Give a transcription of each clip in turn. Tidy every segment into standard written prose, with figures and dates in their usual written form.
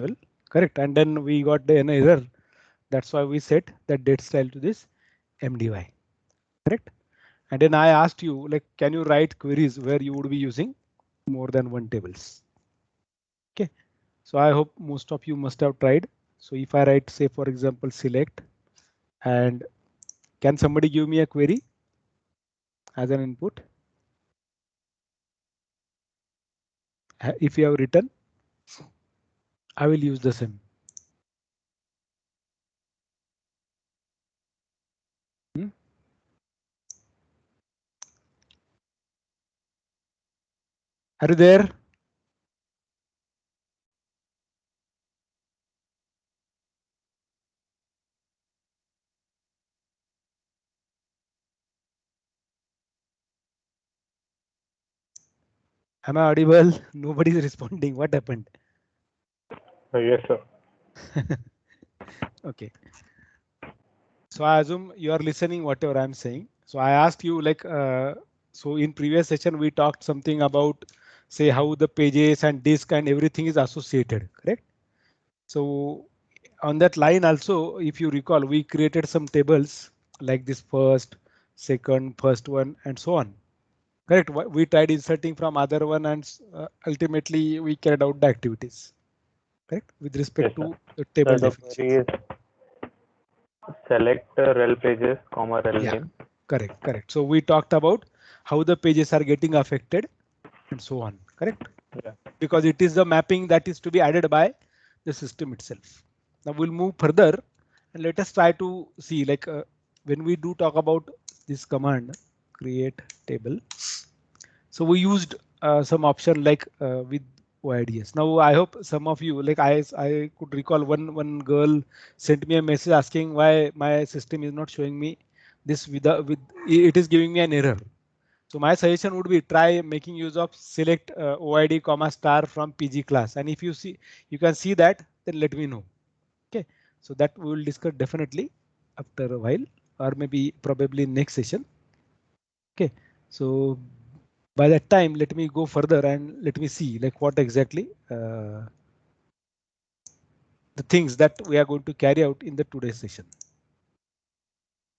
Well, correct. And then we got an error. That's why we set that date style to this MDY. Correct. And then I asked you, like, can you write queries where you would be using more than one tables? Okay. So I hope most of you must have tried. So if I write, say, for example, select, and can somebody give me a query as an input? If you have written, I will use the same. Hmm? Are you there? Am I audible? Nobody is responding. What happened? Yes, sir. Okay. So I assume you are listening whatever I'm saying. So I asked you like, so in previous session we talked something about, say, how the pages and disk and everything is associated, correct? So on that line also, if you recall, we created some tables like this first, second, first one, and so on. Correct. We tried inserting from other one, and ultimately we carried out the activities. Correct. With Yes, respect sir. to the table So the query definitions. is select rel pages, comma rel Yeah. name. Correct. Correct. So we talked about how the pages are getting affected and so on. Correct. Yeah. Because it is the mapping that is to be added by the system itself. Now we'll move further and let us try to see, like, when we do talk about this command create table. So we used some option like with OIDS. Now I hope some of you, like, I could recall one girl sent me a message asking why my system is not showing me this with it is giving me an error. So my suggestion would be try making use of select OID comma star from PG class. And if you see, you can see that, then let me know. Okay. So that we will discuss definitely after a while, or maybe probably next session. Okay. So by that time, let me go further and let me see like what exactly the things that we are going to carry out in the today's session.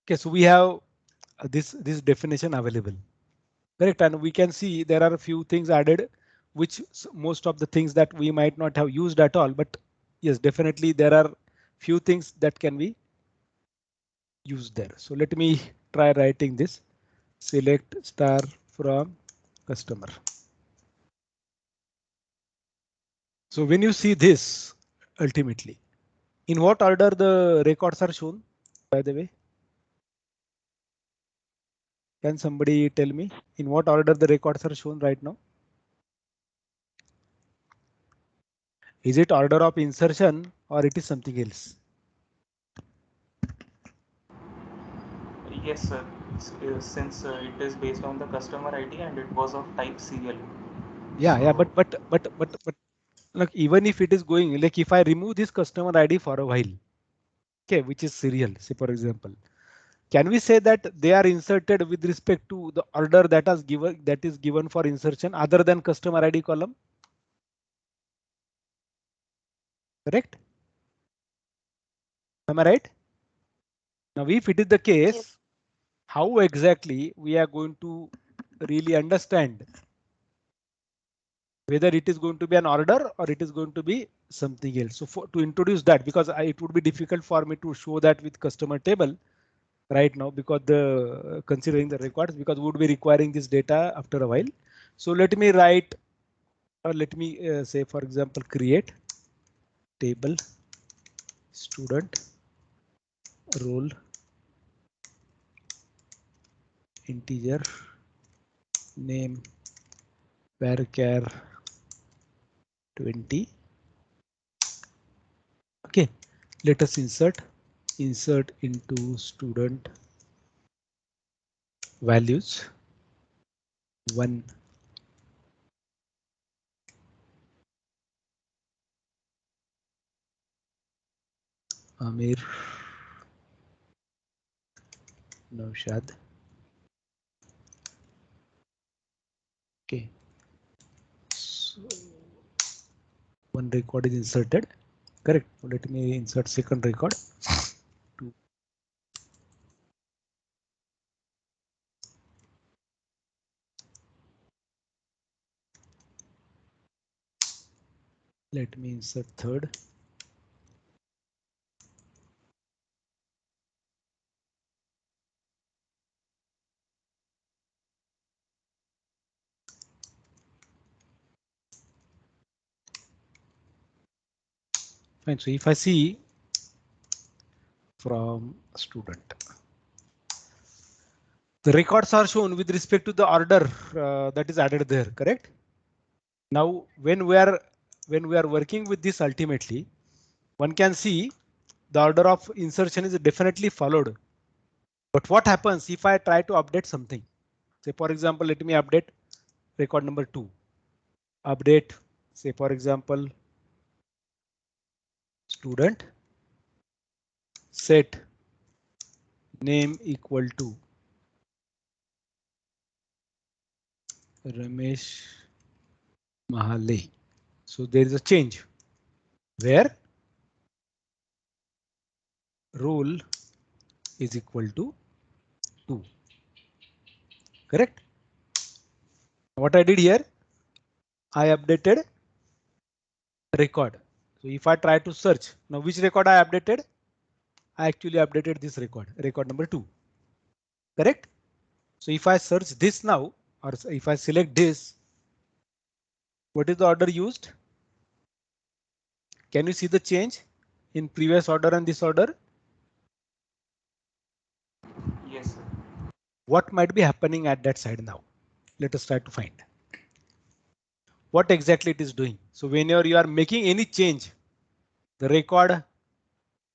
Okay. So we have this definition available. Correct. And we can see there are a few things added, which most of the things that we might not have used at all. But yes, definitely there are few things that can be used there. So let me try writing this select star from customer. So when you see this ultimately, in what order the records are shown, by the way, can somebody tell me in what order the records are shown right now? Is it order of insertion or it is something else? Yes, sir. Since it is based on the customer ID and it was of type serial. Yeah, So but like even if it is going, like if I remove this customer ID for a while, okay, which is serial, say for example, can we say that they are inserted with respect to the order that is given for insertion other than customer ID column? Correct? Am I right? Now, if it is the Yes. case, how exactly we are going to really understand whether it is going to be an order or it is going to be something else? So to introduce that, because it would be difficult for me to show that with customer table right now because the considering the records, because we would be requiring this data after a while. So let me write, or let me say for example create table student roll integer name varchar 20. Okay, let us insert into student values 1, Amir, Naushad. Okay, so one record is inserted. Correct. Let me insert second record. Let me insert third. Fine. So if I see from student, the records are shown with respect to the order that is added there. Correct. Now, when we are working with this, ultimately, one can see the order of insertion is definitely followed. But what happens if I try to update something? Say, for example, let me update record number 2. Update, say, for example, student set name equal to Ramesh Mahale. So there is a change where role is equal to 2. Correct. What I did here, I updated record. So if I try to search now, which record I updated? I actually updated this record number 2. Correct. So if I search this now, or if I select this, what is the order used? Can you see the change in previous order and this order? Yes, sir. What might be happening at that side now? Let us try to find what exactly it is doing. So whenever you are making any change, the record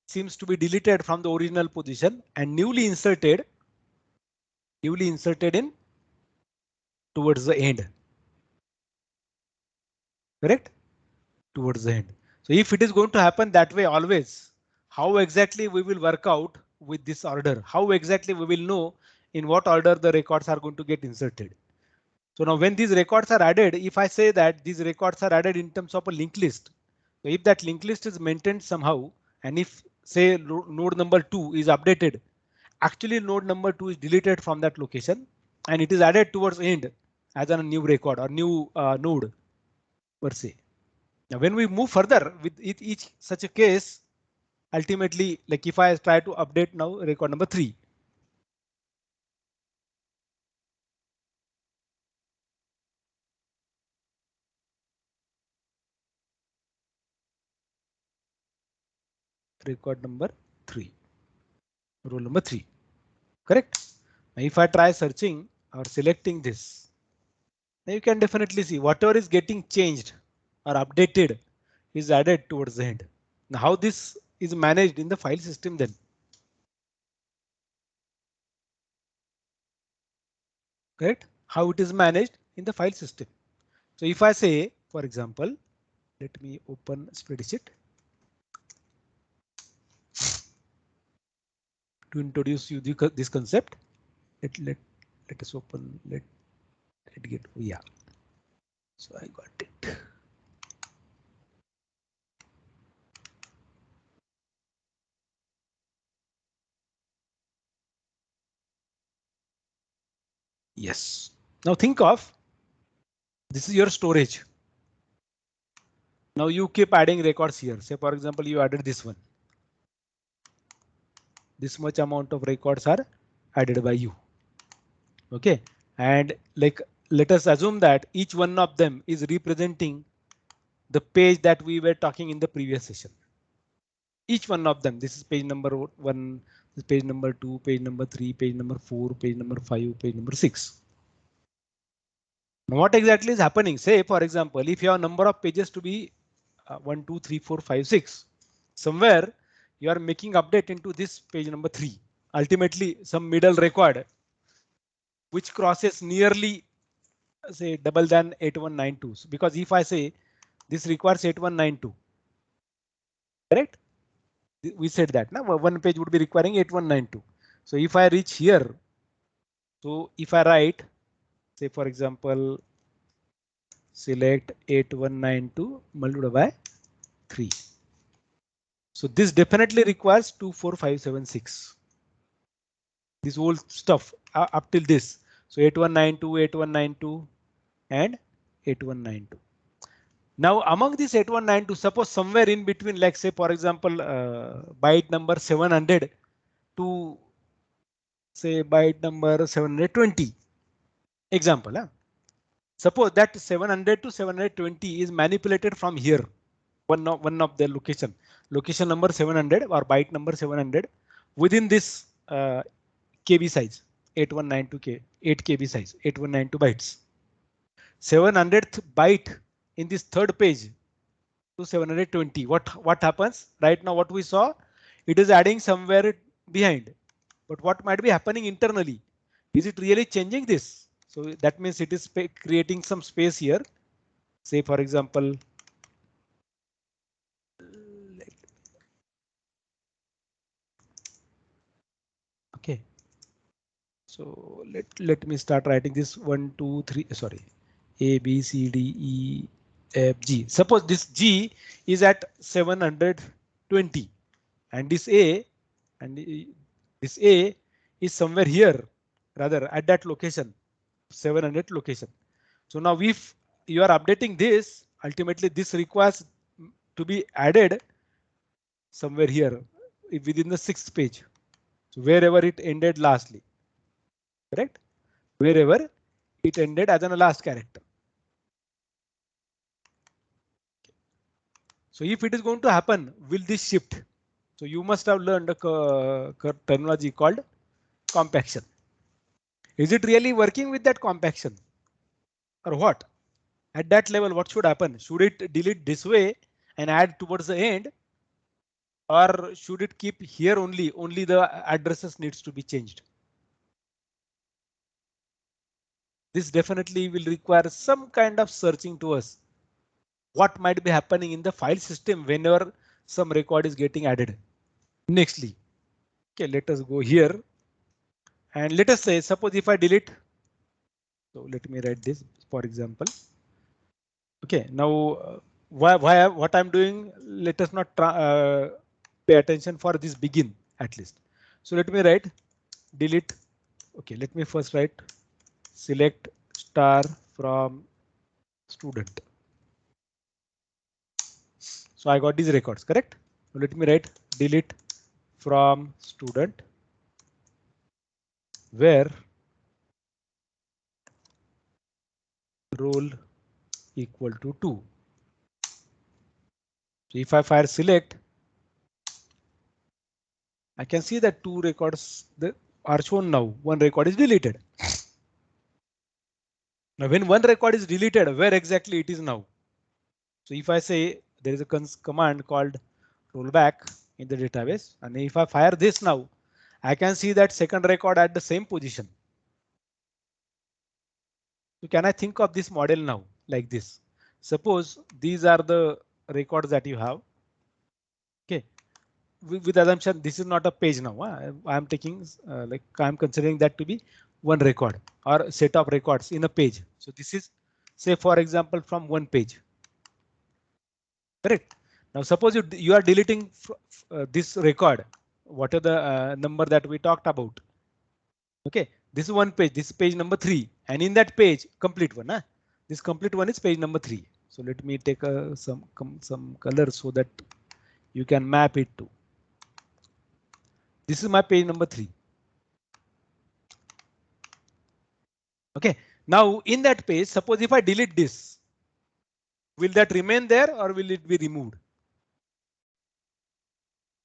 seems to be deleted from the original position and newly inserted in towards the end. Correct? Towards the end. So if it is going to happen that way always, how exactly we will work out with this order? How exactly we will know in what order the records are going to get inserted? So now when these records are added, if I say that these records are added in terms of a linked list, so if that linked list is maintained somehow, and if say node number 2 is updated, actually node number 2 is deleted from that location and it is added towards end as a new record or new node per se. Now when we move further with each such a case, ultimately, like if I try to update now record number 3. Record number 3, role number 3. Correct. Now if I try searching or selecting this, now you can definitely see whatever is getting changed or updated is added towards the end. Now how this is managed in the file system then? Correct. How it is managed in the file system. So if I say, for example, let me open spreadsheet to introduce you this concept. Let us open, let it get, yeah. So I got it. Yes. Now think of this is your storage. Now you keep adding records here. Say for example, you added this one. This much amount of records are added by you. OK, and like let us assume that each one of them is representing the page that we were talking in the previous session. Each one of them. This is page number 1, this page number 2, page number 3, page number 4, page number 5, page number 6. Now what exactly is happening? Say for example, if you have number of pages to be 1, 2, 3, 4, 5, 6, somewhere you are making update into this page number 3. Ultimately, some middle record which crosses nearly say double than 8192. Because if I say this requires 8192, correct? We said that now one page would be requiring 8192. So if I reach here, so if I write, say for example, select 8192 multiplied by 3. So this definitely requires 2, 4, 5, 7, 6. This whole stuff up till this. So 8192, 8192 and 8192. Now among this 8192, suppose somewhere in between, like say for example, byte number 700 to say byte number 720. Example. Suppose that 700 to 720 is manipulated from here. One of the location number 700 or byte number 700 within this KB size 8192K 8 KB size 8192 bytes. 700th byte in this third page to 720. What happens right now? What we saw, it is adding somewhere behind. But what might be happening internally? Is it really changing this? So that means it is creating some space here. Say for example, okay. So let me start writing this 1, 2, 3. Sorry, A, B, C, D, E, F, G. Suppose this G is at 720 and this A is somewhere here, rather at that location, 700 location. So now if you are updating this, ultimately this requires to be added somewhere here within the 6th page. So wherever it ended lastly, correct? Wherever it ended as an last character. So if it is going to happen, will this shift? So you must have learned a terminology called compaction. Is it really working with that compaction or what? At that level, what should happen? Should it delete this way and add towards the end? Or should it keep here only? Only the addresses needs to be changed. This definitely will require some kind of searching to us. What might be happening in the file system whenever some record is getting added. Nextly, okay, let us go here and let us say, suppose if I delete. So let me write this, for example. Okay, now what I'm doing, let us not pay attention for this begin at least. So let me write delete. Okay, let me first write select star from student. So I got these records, correct? So let me write delete from student where roll equal to 2. So if I fire select, I can see that 2 records are shown now. 1 record is deleted. Now when 1 record is deleted, where exactly it is now? So if I say there is a command called rollback in the database, and if I fire this now, I can see that second record at the same position. So can I think of this model now like this? Suppose these are the records that you have. Okay, with assumption this is not a page now. I'm taking like I'm considering that to be 1 record or set of records in a page. So this is, say for example, from 1 page. Correct. Now suppose you are deleting this record. What are the number that we talked about? Okay, this is 1 page. This is page number 3, and in that page, complete one. This complete one is page number 3. So let me take some color so that you can map it to. This is my page number 3. Okay, now in that page, suppose if I delete this, will that remain there or will it be removed?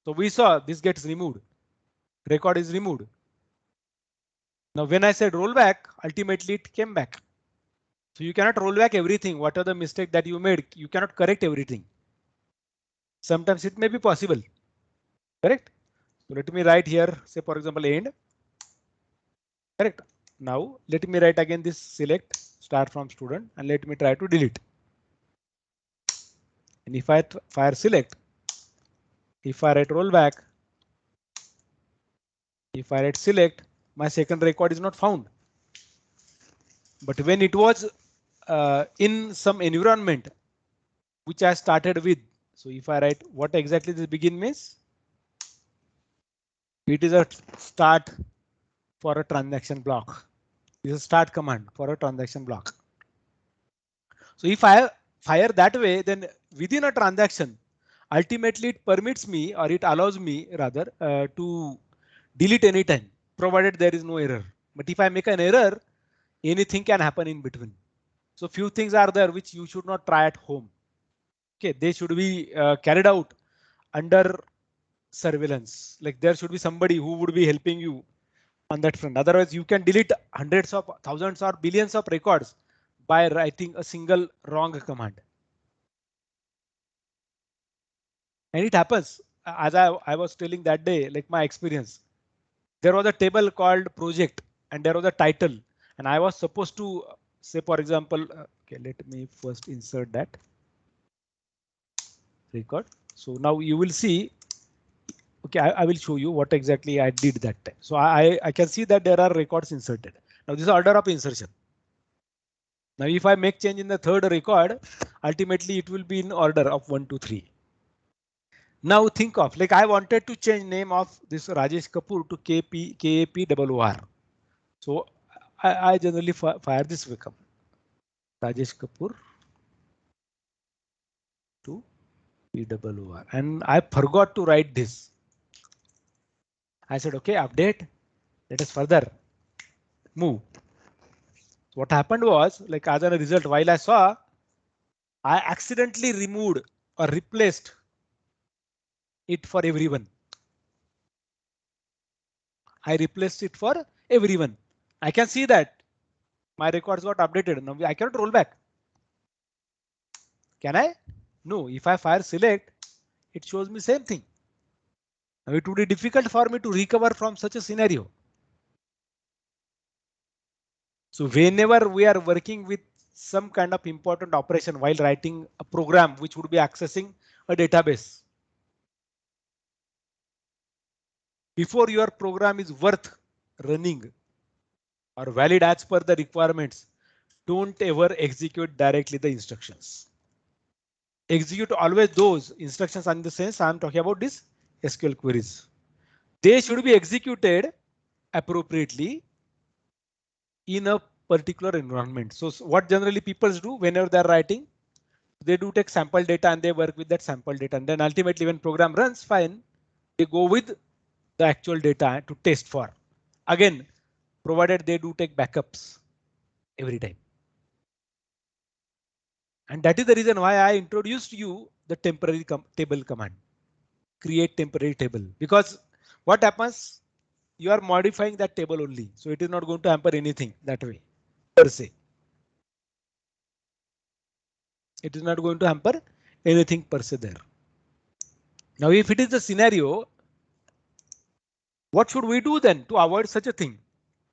So we saw this gets removed. Record is removed. Now when I said rollback, ultimately it came back. So you cannot roll back everything. What are the mistake that you made? You cannot correct everything. Sometimes it may be possible. Correct? So let me write here, say for example, end. Correct. Now let me write again this select start from student and let me try to delete. And if I fire select, if I write rollback, if I write select, my second record is not found. But when it was in some environment which I started with, So if I write what exactly this begin means, it is a start for a transaction block. This is a start command for a transaction block. So if I fire that way, then within a transaction, ultimately it permits me or it allows me rather to delete anytime, provided there is no error. But if I make an error, anything can happen in between. So few things are there which you should not try at home. Okay, they should be carried out under surveillance. Like there should be somebody who would be helping you on that front. Otherwise, you can delete hundreds of thousands or billions of records by writing a single wrong command. And it happens, as I was telling that day, like my experience. There was a table called project and there was a title. And I was supposed to say, for example, okay, let me first insert that record. So now you will see, okay, I will show you what exactly I did that time. So I can see that there are records inserted. Now this is order of insertion. Now if I make change in the third record, ultimately it will be in order of 1, 2, 3. Now think of like I wanted to change name of this Rajesh Kapoor to KAPOOR. So I generally fire this wake up. Rajesh Kapoor to POOR. And I forgot to write this. I said, OK, update. Let us further move. So what happened was like as a result, while I saw, I accidentally removed or replaced it for everyone. I replaced it for everyone. I can see that my records got updated. Now I cannot roll back. Can I? No, if I fire select, it shows me same thing. Now it would be difficult for me to recover from such a scenario. So whenever we are working with some kind of important operation while writing a program which would be accessing a database, before your program is worth running or valid as per the requirements, don't ever execute directly the instructions. Execute always those instructions in the sense I'm talking about this SQL queries. They should be executed appropriately in a particular environment. So what generally people do whenever they're writing, they do take sample data and they work with that sample data. And then ultimately when program runs fine, they go with the actual data to test for. Again, provided they do take backups every time. And that is the reason why I introduced you the temporary table command. Create temporary table. Because what happens? You are modifying that table only. So it is not going to hamper anything that way per se. It is not going to hamper anything per se there. Now, if it is the scenario, what should we do then to avoid such a thing?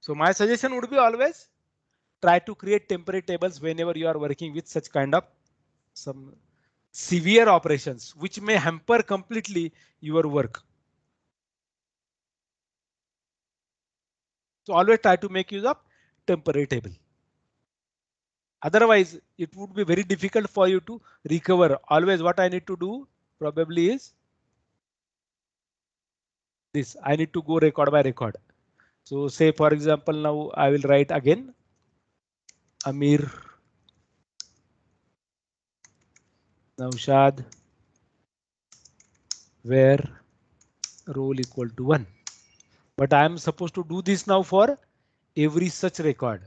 So my suggestion would be always try to create temporary tables whenever you are working with such kind of some severe operations, which may hamper completely your work. So always try to make use of temporary table. Otherwise, it would be very difficult for you to recover. Always what I need to do probably is this. I need to go record by record. So say, for example, now I will write again Amir Naushad where role equal to 1. But I am supposed to do this now for every such record.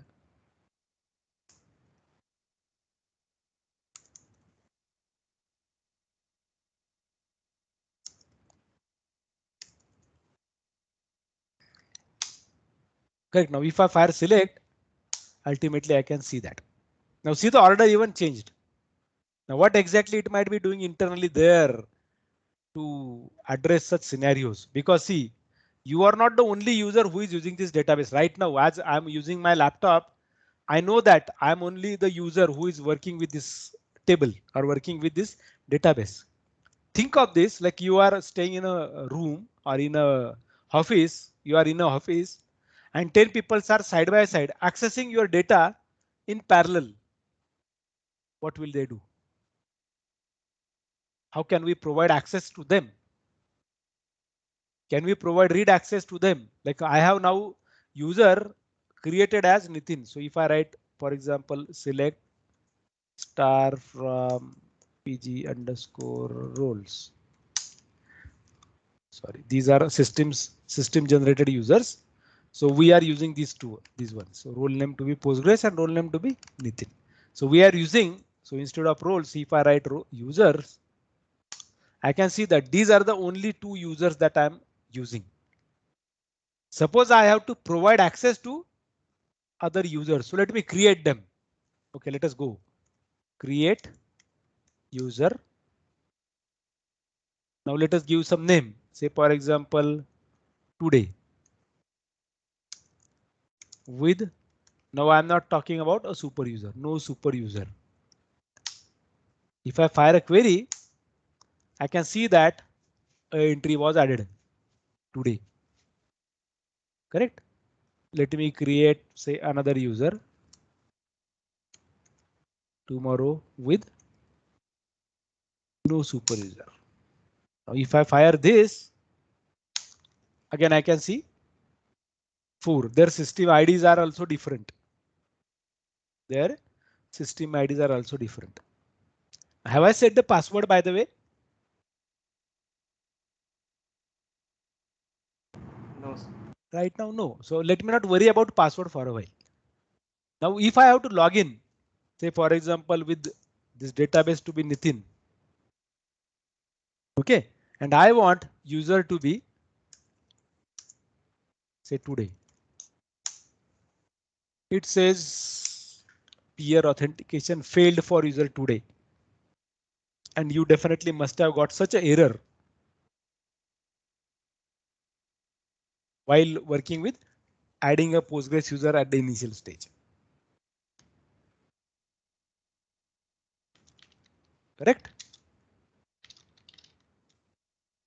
Correct. Now if I fire select, ultimately I can see that. Now see the order even changed. Now what exactly it might be doing internally there to address such scenarios? Because see, you are not the only user who is using this database right now. As I'm using my laptop, I know that I'm only the user who is working with this table or working with this database. Think of this like you are staying in a room or in a office. You are in a office and 10 people are side by side accessing your data in parallel. What will they do? how can we provide access to them? Can we provide read access to them? Like I have now user created as Nitin. So if I write, for example, select star from PG underscore roles. Sorry, these are system generated users. So we are using these ones. So role name to be Postgres and role name to be Nitin. So we are using, so instead of roles, if I write users, I can see that these are the only two users that I'm using. Suppose I have to provide access to other users. So let me create them. Okay, let us go. Create user. Now let us give some name. Say for example, today. With, now I'm not talking about a super user, no super user. If I fire a query, I can see that an entry was added today. Correct? Let me create, say, another user tomorrow with no super user. Now if I fire this, again I can see 4. Their system IDs are also different. Their system IDs are also different. Have I set the password, by the way? No, sir. Right now, no. So let me not worry about password for a while. Now, if I have to log in, say for example, with this database to be Nitin. Okay, and I want user to be, say, today. It says peer authentication failed for user today. And you definitely must have got such an error while working with adding a Postgres user at the initial stage. Correct?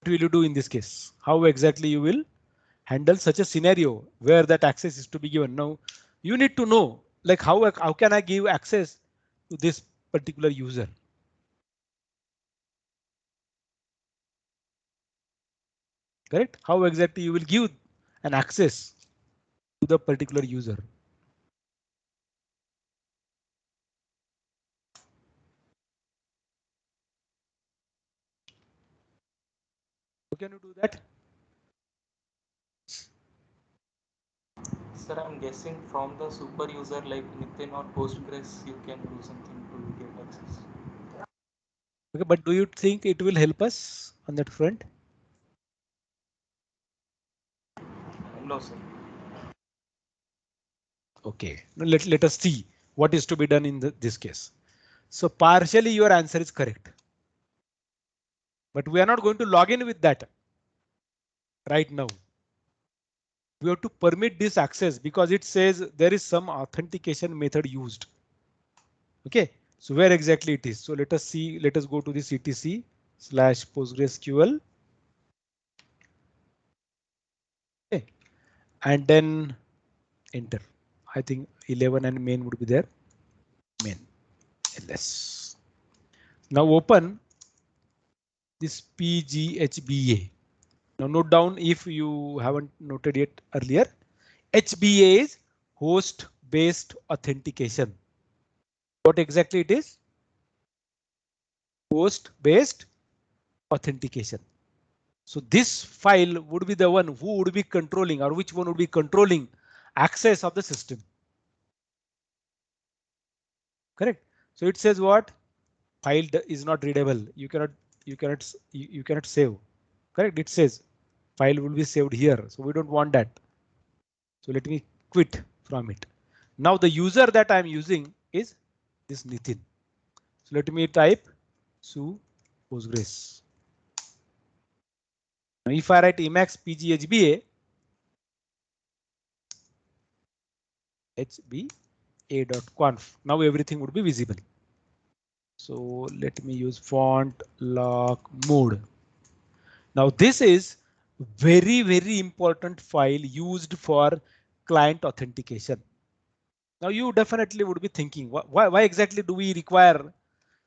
What will you do in this case? How exactly you will handle such a scenario where that access is to be given? Now, you need to know, like, how can I give access to this particular user? Correct? How exactly you will give an access to the particular user? How can you do that? Sir, I'm guessing from the super user like Nitin or Postgres, you can do something to get access. Okay, but do you think it will help us on that front? No, sir. Okay, now let us see what is to be done in this case. So partially your answer is correct, but we are not going to log in with that right now. We have to permit this access because it says there is some authentication method used. Okay, so where exactly it is? So let us see. Let us go to this etc/PostgreSQL. Okay, and then enter. I think 11 and main would be there. Main ls. Now open this PGHBA. Now note down if you haven't noted yet earlier. HBA is host based authentication. What exactly it is? Host based authentication. So this file would be the one who would be controlling, or which one would be controlling access of the system. Correct. So it says what? File is not readable. You cannot save. Correct. It says file will be saved here. So we don't want that. So let me quit from it. Now the user that I'm using is this Nitin. So let me type su Postgres. Now if I write Emacs PGHBA, hba.conf, now everything would be visible. So let me use font lock mode. Now this is very important file used for client authentication. Now you definitely would be thinking, why exactly do we require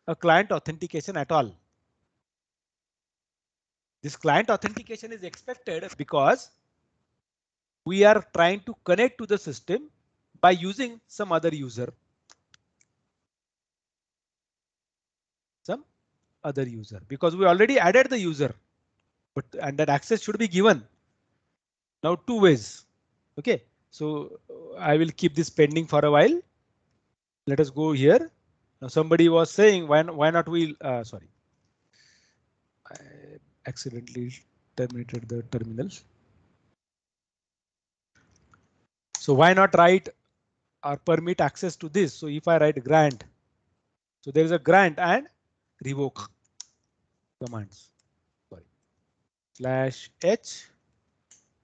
a client authentication at all? This client authentication is expected because we are trying to connect to the system by using some other user. Some other user, because we already added the user, but and that access should be given. Now two ways. Okay, so I will keep this pending for a while. Let us go here. Now somebody was saying why not we sorry, I accidentally terminated the terminal. So why not write or permit access to this? So if I write grant, so there is a grant and revoke commands. Sorry, /h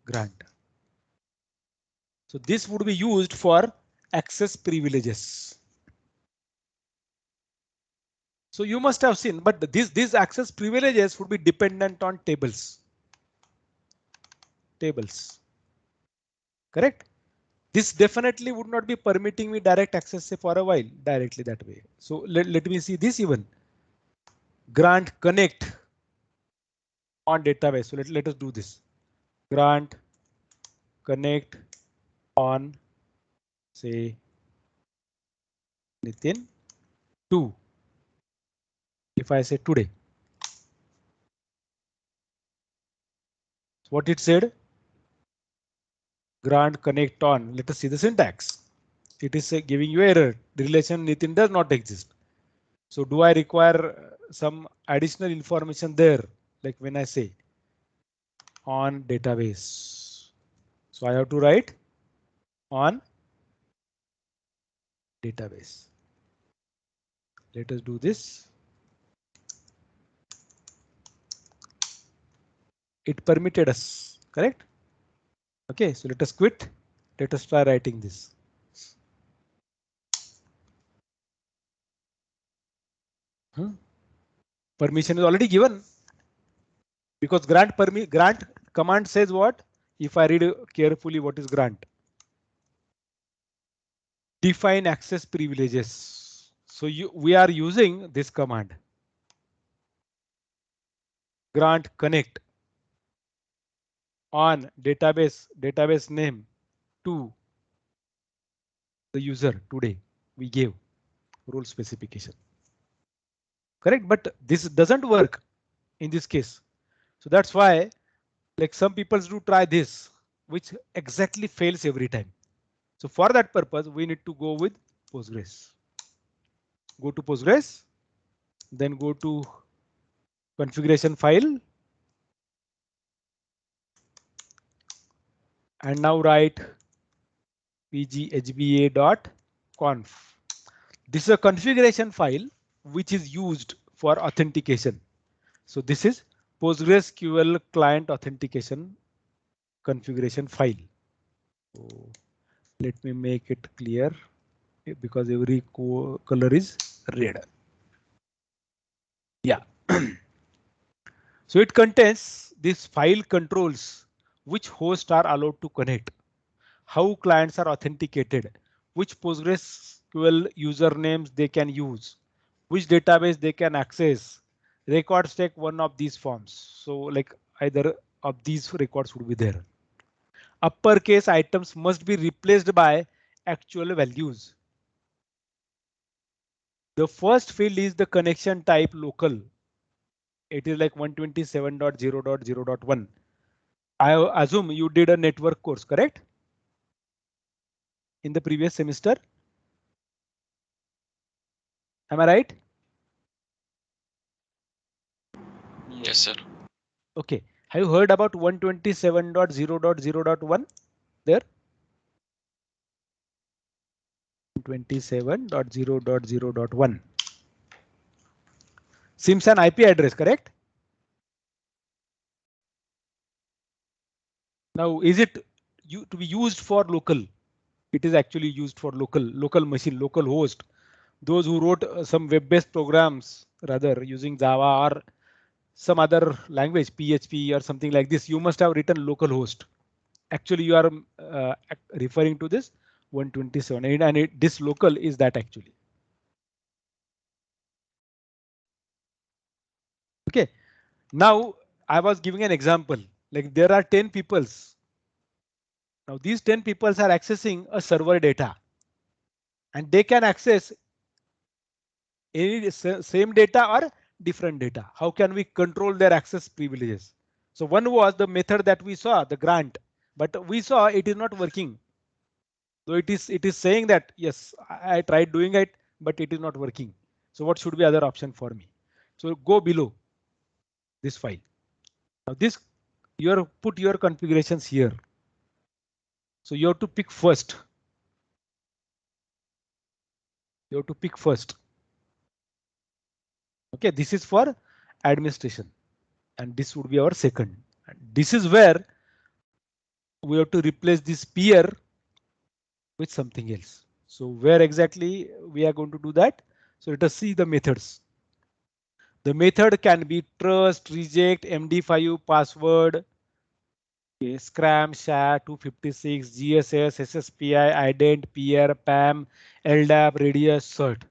grant. So this would be used for access privileges. So you must have seen, but these access privileges would be dependent on tables. Tables. Correct? This definitely would not be permitting me direct access say for a while directly that way. So let me see this even. Grant connect on database. So let us do this. Grant connect on say Nitin 2. If I say today, what it said, grant connect on. Let us see the syntax. It is giving you error. The relation Nitin does not exist. So do I require some additional information there? Like when I say on database. So I have to write on database. Let us do this. It permitted us, correct? Okay, so let us quit. Let us try writing this. Permission is already given because grant command says what? If I read carefully, what is grant? Define access privileges. So we are using this command. Grant connect on database name to the user today. We gave role specification. Correct, but this doesn't work in this case. So that's why like some people do try this, which exactly fails every time. So for that purpose, we need to go with Postgres. Go to Postgres, then go to configuration file. And now write pghba.conf. This is a configuration file which is used for authentication. So this is PostgreSQL client authentication configuration file. So let me make it clear because every color is red. Yeah. So it contains this file controls which hosts are allowed to connect, how clients are authenticated, which PostgreSQL usernames they can use, which database they can access. Records take one of these forms. So like either of these records would be there. Uppercase items must be replaced by actual values. The first field is the connection type local. It is like 127.0.0.1. I assume you did a network course, correct? In the previous semester. Am I right? Yes, sir. Okay. Have you heard about 127.0.0.1 there? 127.0.0.1 seems an IP address, correct? Now, is it to be used for local? It is actually used for local machine, local host. Those who wrote some web-based programs, rather using Java or some other language, PHP or something like this, you must have written local host. Actually, you are referring to this 127, and this local is that actually. Okay. Now I was giving an example, like there are 10 peoples. Now these 10 peoples are accessing a server data and they can access any same data or different data. How can we control their access privileges? So one was the method that we saw, the grant, but we saw it is not working. So it is saying that yes, I tried doing it, but it is not working. So what should be other option for me? So go below this file. Now this put your configurations here. So you have to pick first. You have to pick first. Okay, this is for administration and this would be our second. And this is where we have to replace this peer with something else. So where exactly we are going to do that? So let us see the methods. The method can be trust, reject, MD5, password, okay, scram, SHA, 256, GSS, SSPI, ident, peer, PAM, LDAP, radius, cert.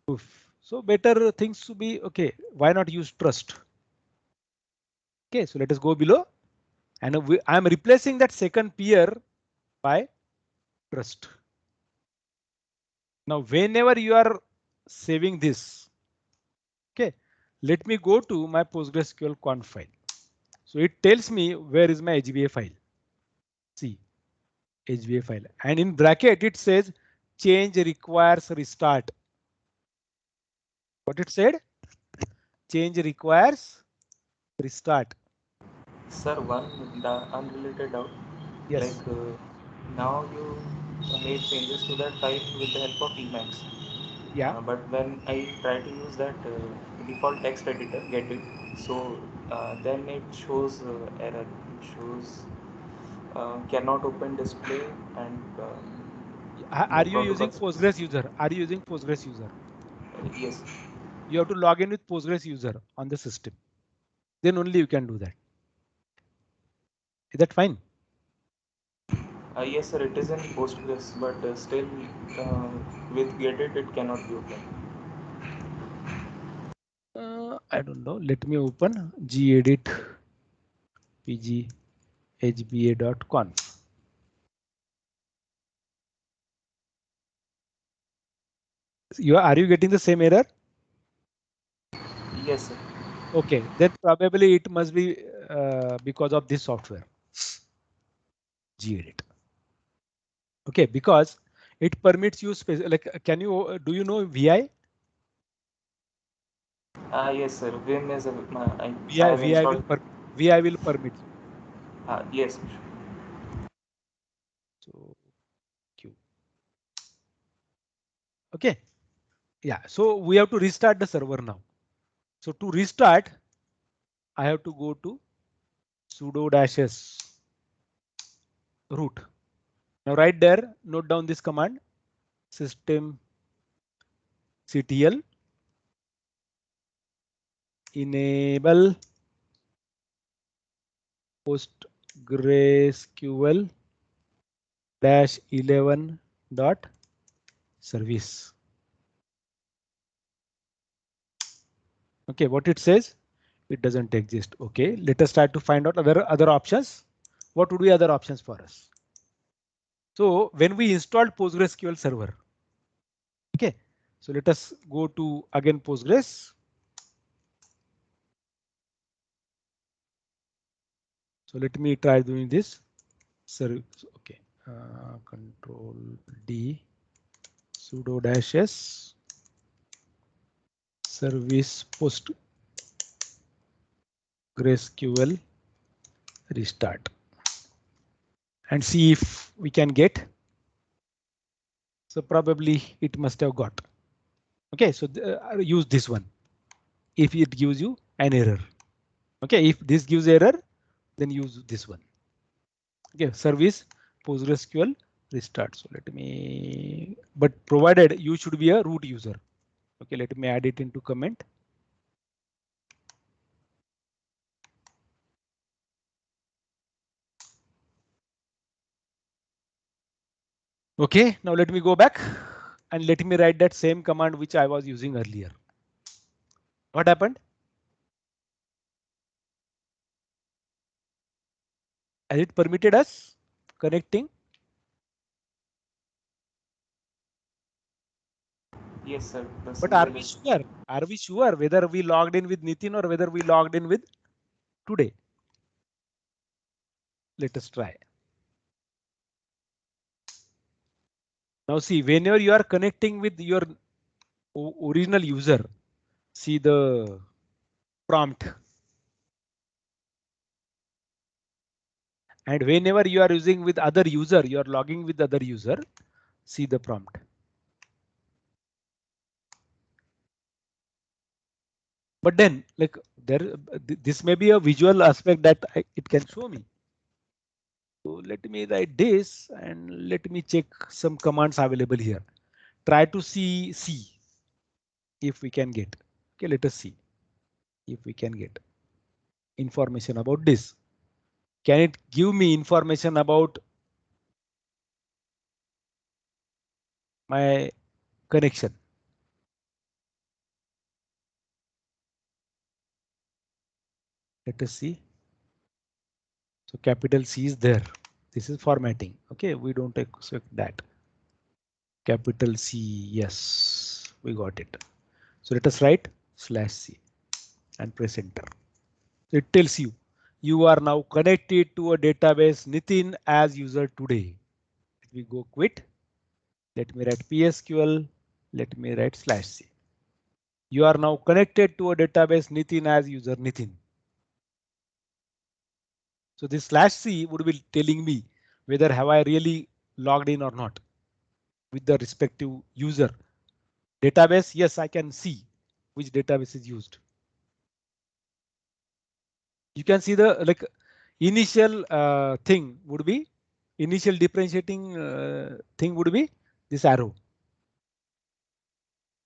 Oof. So better things to be okay. Why not use trust? Okay, so let us go below and I'm replacing that second peer by trust. Now, whenever you are saving this, okay, let me go to my PostgreSQL conf file. So it tells me where is my HBA file. See, HBA file, and in bracket it says change requires restart. What it said? Change requires restart. Sir, one unrelated doubt. Yes. Like now you made changes to that file with the help of Emacs. Yeah. But when I try to use that default text editor, get it, so then it shows error. It shows cannot open display and Are move you using protocols. Postgres user? Are you using Postgres user? Yes. You have to log in with Postgres user on the system. Then only you can do that. Is that fine? Yes, sir. It is in Postgres, but still uh, with Gedit it cannot be opened. I don't know. Let me open gedit pghba.conf. Are you getting the same error? Yes, sir. Okay, then probably it must be because of this software, gedit. Okay, because it permits you like can you do you know VI? Yes, sir. Vim is I VI have installed. VI will permit you. Yes, sir. So Q. Okay, yeah. So we have to restart the server now. So to restart, I have to go to sudo -s root. Now right there, note down this command systemctl enable PostgreSQL -11 dot service. Okay, what it says, it doesn't exist. Okay, let us try to find out other options. What would be other options for us? So when we installed PostgreSQL server, okay, so let us go to again Postgres. So let me try doing this. Service, okay, Control D, sudo -s service PostgreSQL restart and see if we can get. So probably it must have got. Okay, so use this one if it gives you an error. Okay, if this gives error, then use this one. Okay, service PostgreSQL restart. So let me, but provided you should be a root user. Okay, let me add it into comment. Okay, now let me go back and let me write that same command which I was using earlier. What happened? Has it permitted us connecting? Yes, sir. The But are symbol we is sure? Are we sure whether we logged in with Nitin or whether we logged in with today? Let us try. Now see, whenever you are connecting with your original user, see the prompt. And whenever you are using with other user, you are logging with other user, see the prompt. But then like this may be a visual aspect that it can show me. So let me write this and let me check some commands available here. Try to see if we can get. Okay, let us see if we can get information about this. Can it give me information about my connection? Let us see. So capital C is there. This is formatting. Okay, we don't expect that. Capital C, yes, we got it. So let us write /C and press enter. It tells you are now connected to a database Nitin as user today. If we go quit, let me write PSQL, let me write /C. You are now connected to a database Nitin as user Nitin. So this /C would be telling me whether have I really logged in or not with the respective user. Database, yes, I can see which database is used. You can see the like initial thing would be initial differentiating thing would be this arrow.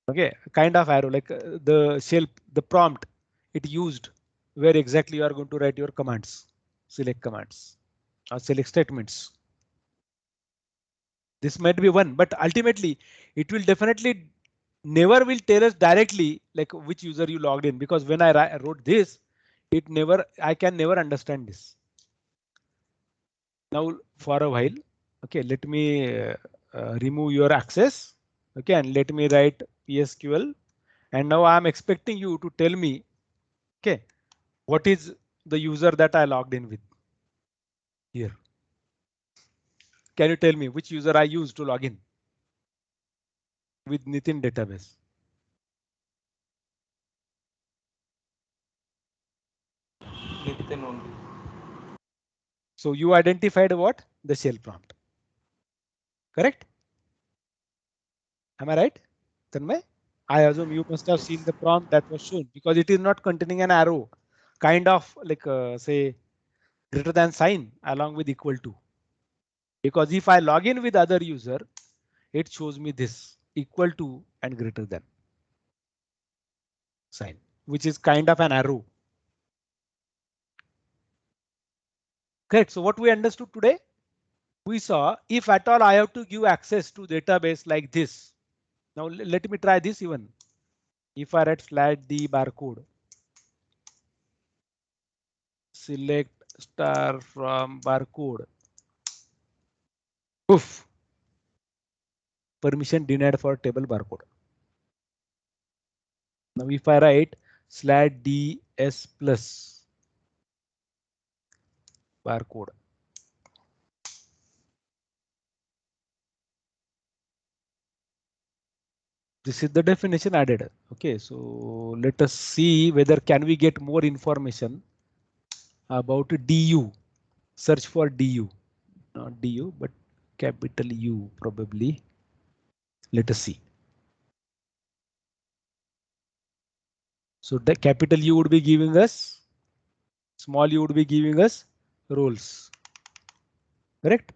Okay, kind of arrow like the shell, the prompt it used where exactly you are going to write your commands, select commands or select statements. This might be one, but ultimately it will definitely never will tell us directly like which user you logged in, because when I wrote this, it never, I can never understand this. Now for a while, okay, let me remove your access. Okay, and let me write PSQL. And now I'm expecting you to tell me, okay, what is the user that I logged in with here? Can you tell me which user I used to log in with Nitin database? Nitin only. So you identified what? The shell prompt. Correct? Am I right? Tanmay? I assume you must have Yes. seen the prompt that was shown because it is not containing an arrow, kind of like say greater than sign along with equal to. Because if I log in with other user, it shows me this equal to and greater than sign, which is kind of an arrow. Correct. So what we understood today, we saw if at all I have to give access to database like this. Now let me try this even. If I write /d barcode, select star from barcode. Oof. Permission denied for table barcode. Now if I write /ds plus barcode. This is the definition added. Okay, so let us see whether can we get more information about DU. Search for DU, not DU, but capital U probably. Let us see. So the capital U would be giving us, small u would be giving us roles. Correct?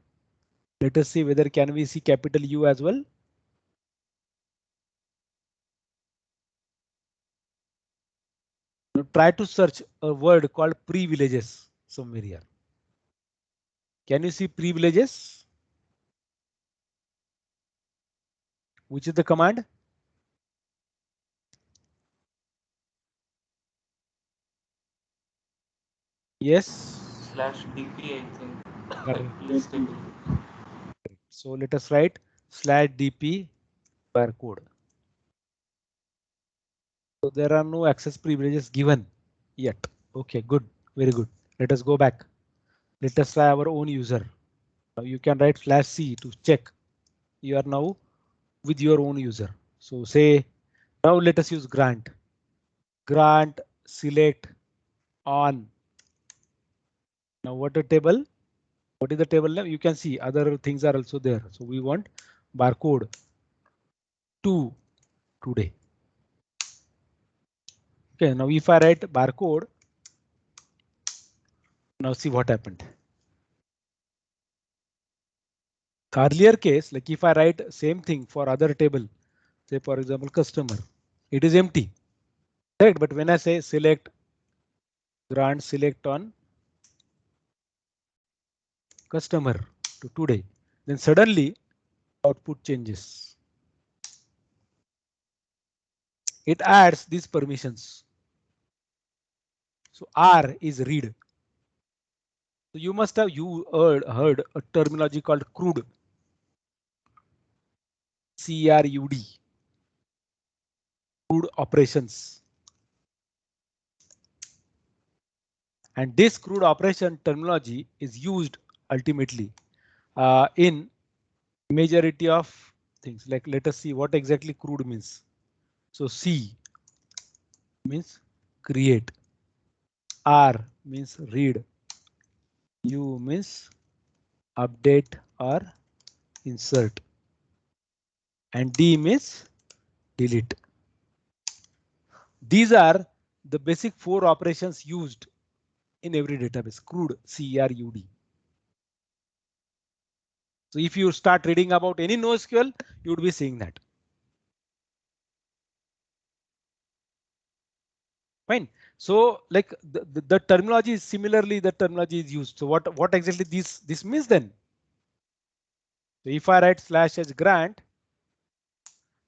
Let us see whether can we see capital U as well. Now try to search a word called privileges somewhere here. Can you see privileges? Which is the command? Yes. /dp, I think. List table. So let us write /dp barcode. So there are no access privileges given yet. Okay, good, very good. Let us go back. Let us try our own user. Now you can write /c to check you are now with your own user. So say now let us use grant. Grant select on. Now what a table? What is the table name? You can see other things are also there. So we want barcode to today. Okay, now if I write barcode, now see what happened. Earlier case, like if I write same thing for other table, say for example customer, it is empty, right? But when I say select grant select on customer to today, then suddenly output changes. It adds these permissions. So R is read. So you must have heard a terminology called CRUD. CRUD. CRUD operations. And this CRUD operation terminology is used ultimately in majority of things. Like let us see what exactly CRUD means. So C means create. R means read. U means update or insert. And D means delete. These are the basic 4 operations used in every database. CRUD, CRUD. So if you start reading about any NoSQL, you would be seeing that. Fine. So like the terminology is similarly the terminology is used. So what exactly this means then? So if I write /grant,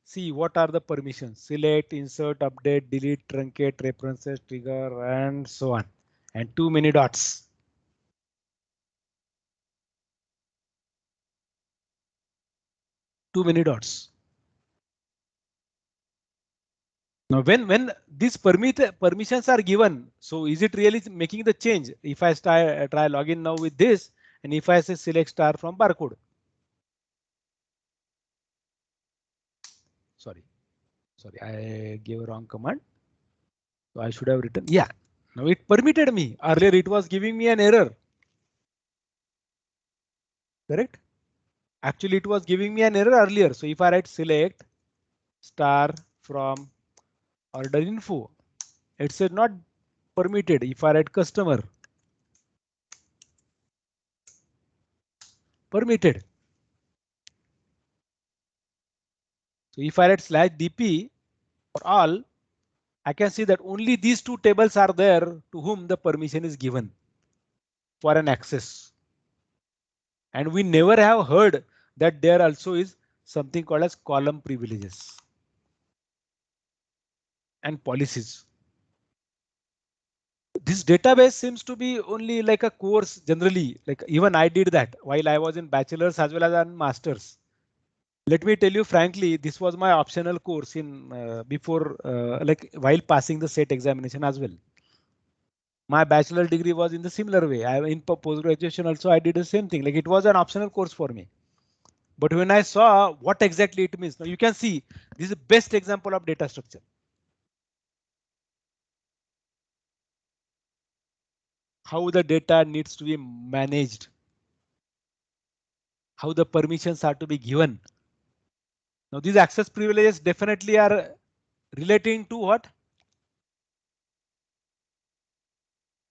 see what are the permissions: select, insert, update, delete, truncate, references, trigger, and so on. And too many dots. Too many dots. Now when these permissions are given, so is it really making the change? If I try login now with this, and if I say select star from barcode. Sorry, I gave a wrong command. So I should have written, yeah. Now it permitted me. Earlier it was giving me an error. Correct? Actually it was giving me an error earlier. So if I write select star from order info, it said not permitted. If I write customer, permitted. So if I write /dp for all, I can see that only these 2 tables are there to whom the permission is given for an access. And we never have heard that there also is something called as column privileges and policies. This database seems to be only like a course generally, like even I did that while I was in bachelor's as well as in master's. Let me tell you frankly, this was my optional course in before like while passing the SET examination as well. My bachelor degree was in the similar way. In post graduation also I did the same thing. Like it was an optional course for me. But when I saw what exactly it means, now you can see this is the best example of data structure. How the data needs to be managed. How the permissions are to be given. Now these access privileges definitely are relating to what?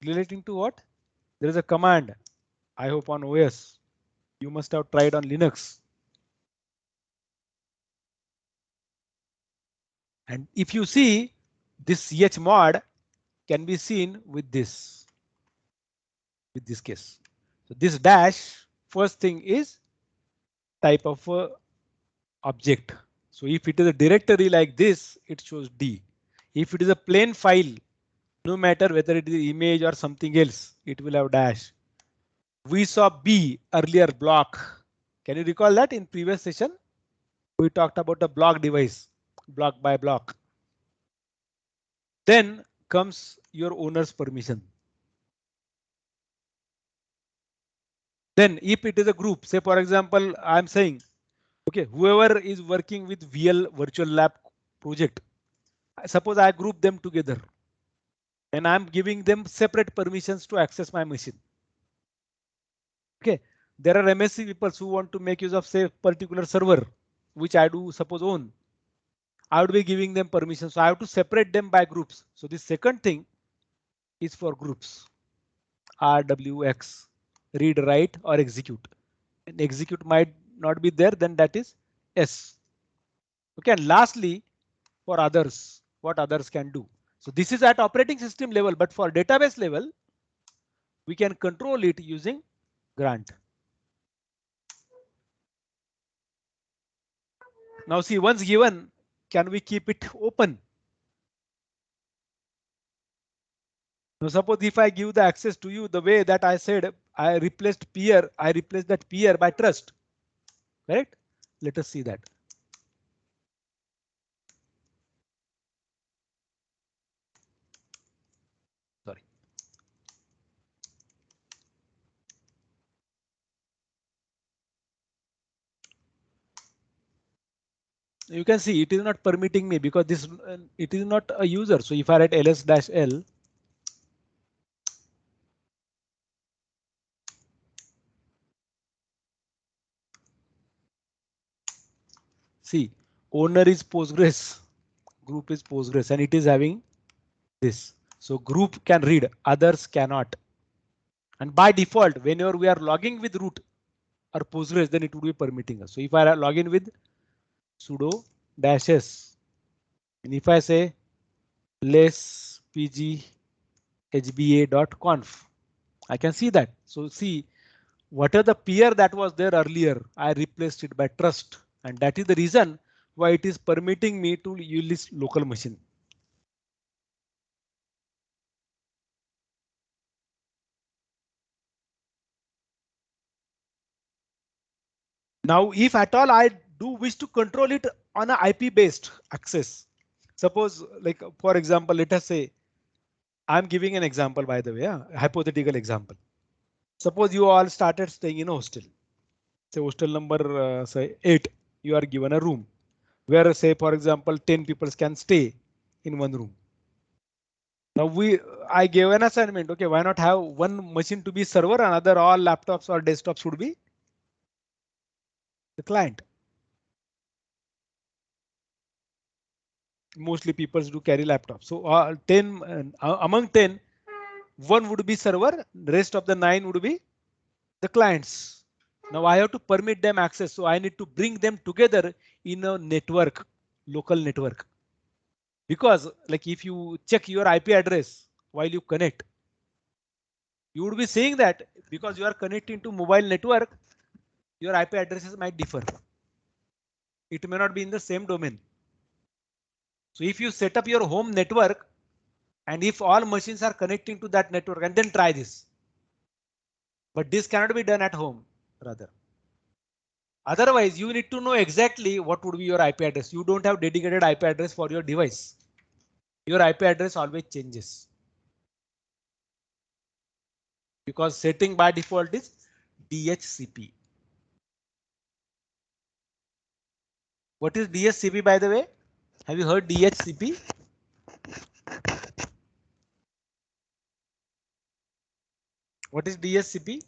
Relating to what? There is a command. I hope on OS. You must have tried on Linux. And if you see this chmod can be seen with this case. So this dash first thing is type of object. So if it is a directory like this, it shows D. If it is a plain file, no matter whether it is image or something else, it will have dash. We saw B earlier, block. Can you recall that in previous session? We talked about a block device, block by block. Then comes your owner's permission. Then if it is a group, say for example, I'm saying, okay, whoever is working with VL virtual lab project, suppose I group them together and I'm giving them separate permissions to access my machine. Okay, there are MSc people who want to make use of say particular server, which I do suppose own. I would be giving them permission. So I have to separate them by groups. So the second thing is for groups. RWX, read, write or execute. And execute might not be there, then that is S. Okay, and lastly, for others, what others can do. So this is at operating system level, but for database level, we can control it using grant. Now see, once given, can we keep it open? Now suppose if I give the access to you the way that I said, I replaced peer, I replaced that peer by trust, correct? Let us see that. Sorry. You can see it is not permitting me because this it is not a user. So if I write ls-l, see, owner is Postgres, group is Postgres, and it is having this. So group can read, others cannot. And by default, whenever we are logging with root or Postgres, then it would be permitting us. So if I log in with sudo -s, and if I say less pg hba.conf, I can see that. So see, whatever the peer that was there earlier, I replaced it by trust, and that is the reason why it is permitting me to use this local machine. Now, if at all I do wish to control it on an IP based access, suppose like for example, let us say I'm giving an example, by the way, hypothetical example. Suppose you all started staying in a hostel, say hostel number say 8, you are given a room where say for example 10 people can stay in one room. Now I gave an assignment, okay, why not have one machine to be server, another all laptops or desktops should be the client. Mostly people do carry laptops. So 10 among 10, one would be server, the rest of the 9 would be the clients. Now I have to permit them access. So I need to bring them together in a network, local network. Because like if you check your IP address while you connect, you would be saying that because you are connecting to mobile network, your IP addresses might differ. It may not be in the same domain. So if you set up your home network and if all machines are connecting to that network and then try this. But this cannot be done at home rather. Otherwise, you need to know exactly what would be your IP address. You don't have dedicated IP address for your device. Your IP address always changes. Because setting by default is DHCP. What is DHCP, by the way? Have you heard DHCP? What is DHCP?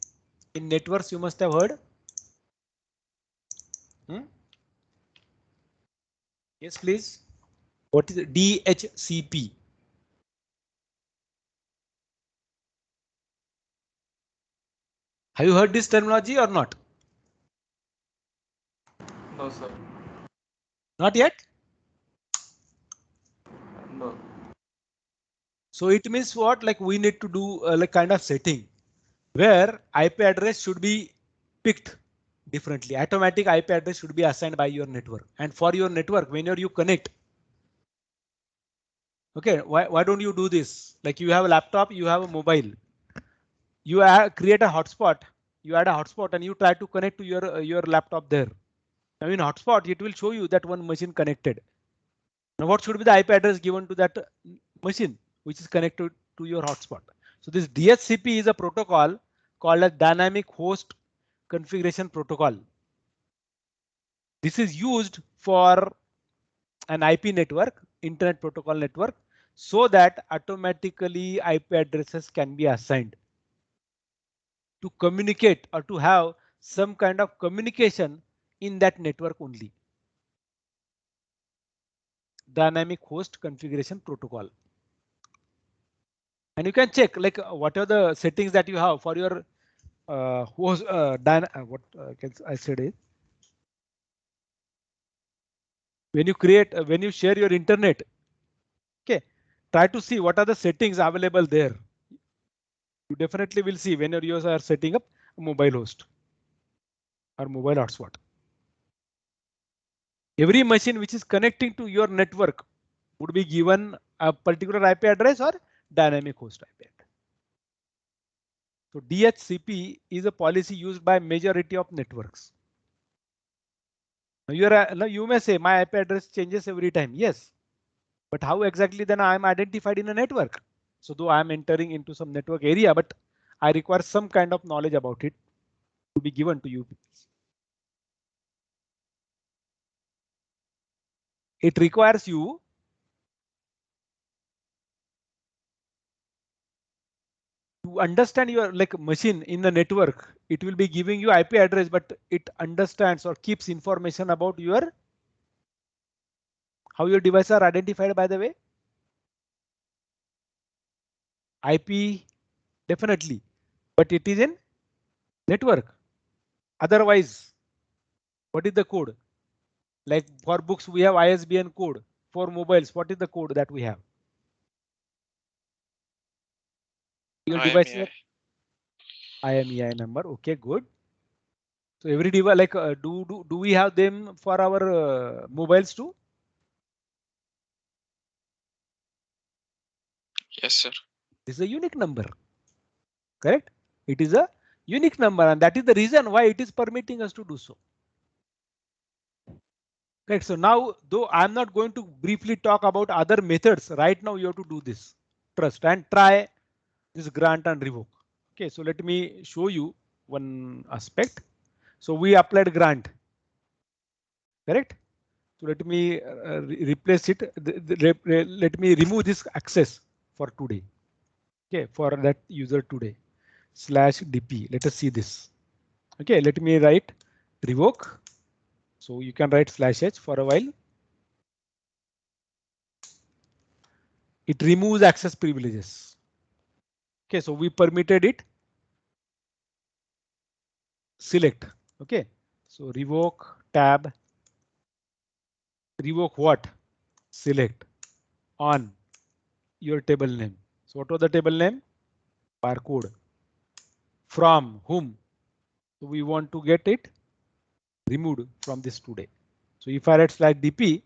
In networks, you must have heard. Yes, please. What is DHCP? Have you heard this terminology or not? No, sir. Not yet? No. So it means what? Like we need to do like kind of setting where IP address should be picked differently. Automatic IP address should be assigned by your network. And for your network, whenever you connect, okay, why don't you do this? Like you have a laptop, you have a mobile. You create a hotspot you add a hotspot and you try to connect to your laptop there. Now in hotspot, it will show you that one machine connected. Now what should be the IP address given to that machine which is connected to your hotspot? So this DHCP is a protocol called a dynamic host configuration protocol. This is used for an IP network, internet protocol network, so that automatically IP addresses can be assigned to communicate or to have some kind of communication in that network only. Dynamic host configuration protocol. And you can check like what are the settings that you have for your host. What I said is when you create, when you share your internet, okay, try to see what are the settings available there. You definitely will see when you are setting up a mobile host or mobile hotspot. Every machine which is connecting to your network would be given a particular IP address or dynamic host IP address. So DHCP is a policy used by majority of networks. Now you may say my IP address changes every time. Yes, but how exactly then I am identified in a network? So though I am entering into some network area, but I require some kind of knowledge about it to be given to you. It requires you to understand your like machine in the network. It will be giving you IP address, but it understands or keeps information about your how your devices are identified, by the way. IP definitely, but it is in network. Otherwise, what is the code? Like for books, we have ISBN code. For mobiles, what is the code that we have? Your device IMEI number. Okay, good. So every device, like do we have them for our mobiles too? Yes, sir. This is a unique number, correct? It is a unique number, and that is the reason why it is permitting us to do so. Correct. So now, though I'm not going to briefly talk about other methods, right now you have to do this trust and try this grant and revoke. Okay, so let me show you one aspect. So we applied grant, correct? So let me replace it. Let me remove this access for today. Okay, for that user today /dp. Let us see this. Okay, let me write revoke. So you can write /h for a while. It removes access privileges. Okay, so we permitted it. Select. Okay, so revoke tab. Revoke what? Select on your table name. So what was the table name? Barcode. From whom? So we want to get it removed from this today. So if I write /dp,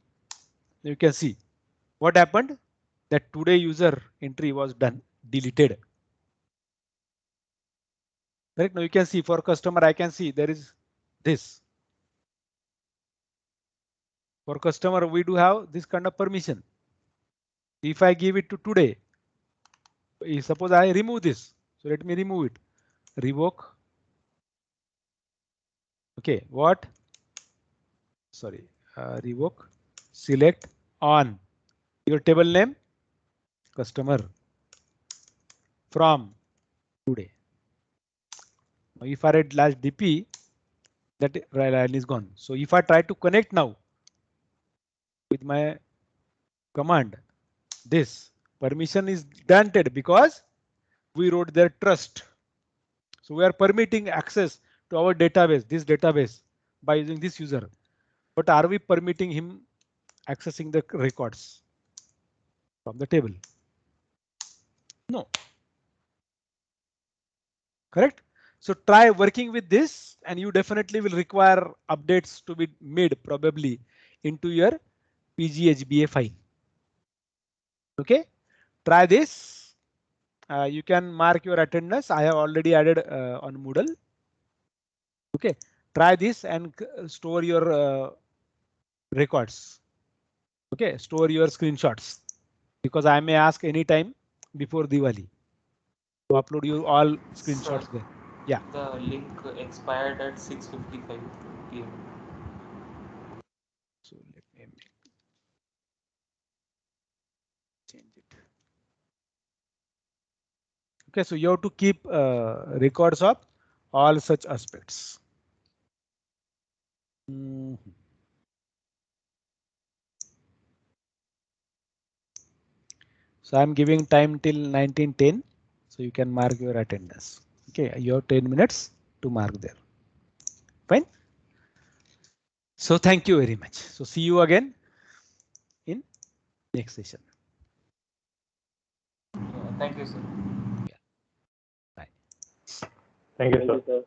you can see what happened. That today user entry was done, deleted. Correct. Now you can see for customer, I can see there is this. For customer, we do have this kind of permission. If I give it to today, suppose I remove this. So let me remove it. Revoke. Okay, what? Sorry, revoke. Select on your table name, customer from today. Now if I write /dp, that line is gone. So if I try to connect now with my command, this permission is granted because we wrote their trust. So we are permitting access to our database, this database, by using this user. But are we permitting him accessing the records from the table? No. Correct. So try working with this and you definitely will require updates to be made probably into your PGHBA file. Okay, try this. You can mark your attendance. I have already added on Moodle. Okay, try this and store your records. Okay, store your screenshots because I may ask anytime before Diwali to upload you all Sir, screenshots there. Yeah. the link expired at 6:55 p.m. So let me change it. Okay, so you have to keep records of all such aspects. Mhm. So I'm giving time till 1910. So you can mark your attendance. Okay, you have 10 minutes to mark there. Fine. So thank you very much. So see you again in next session. Thank you, sir. Yeah. Bye. Thank you, sir.